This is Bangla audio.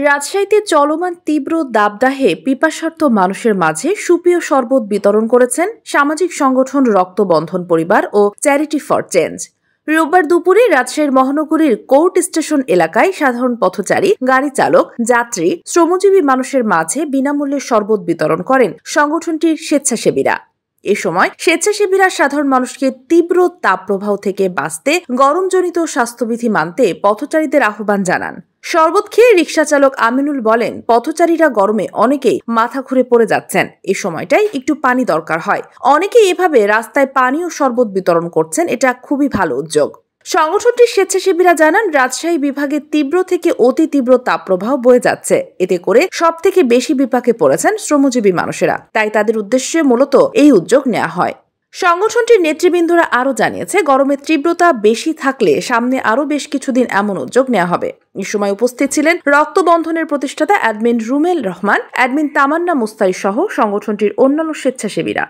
রাজশাহীতে চলমান তীব্র দাবদাহে পিপাসার্ত মানুষের মাঝে সুপেয় শরবত বিতরণ করেছেন সামাজিক সংগঠন রক্তবন্ধন পরিবার ও চ্যারিটি ফর চেঞ্জ। রোববার দুপুরে রাজশাহীর মহানগরীর কোর্ট স্টেশন এলাকায় সাধারণ পথচারী, গাড়ি চালক, যাত্রী, শ্রমজীবী মানুষের মাঝে বিনামূল্যে শরবত বিতরণ করেন সংগঠনটির স্বেচ্ছাসেবীরা। এ সময় স্বেচ্ছাসেবীরা সাধারণ মানুষকে তীব্র তাপপ্রবাহ থেকে বাঁচতে গরমজনিত স্বাস্থ্যবিধি মানতে পথচারীদের আহ্বান জানান। শরবত খেয়ে রিকশা চালক আমিনুল বলেন, পথচারীরা গরমে অনেকেই মাথা ঘুরে পড়ে যাচ্ছেন, এই সময়টাই একটু পানি দরকার হয়। অনেকেই এভাবে রাস্তায় পানি ও শরবত বিতরণ করছেন, এটা খুবই ভালো উদ্যোগ। সংগঠনটির স্বেচ্ছাসেবীরা জানান, রাজশাহী বিভাগে তীব্র থেকে অতি তীব্র তাপপ্রবাহ বয়ে যাচ্ছে, এতে করে সব থেকে বেশি বিপাকে পড়েছেন শ্রমজীবী মানুষেরা, তাই তাদের উদ্দেশ্যে মূলত এই উদ্যোগ নেওয়া হয়। সংগঠনটির নেতৃবৃন্দরা আরও জানিয়েছে, গরমের তীব্রতা বেশি থাকলে সামনে আরও বেশ কিছুদিন এমন উদ্যোগ নেওয়া হবে। এই সময় উপস্থিত ছিলেন রক্তবন্ধনের প্রতিষ্ঠাতা অ্যাডমিন রুমেল রহমান, অ্যাডমিন তামান্না মুস্তারি সহ সংগঠনটির অন্যান্য স্বেচ্ছাসেবীরা।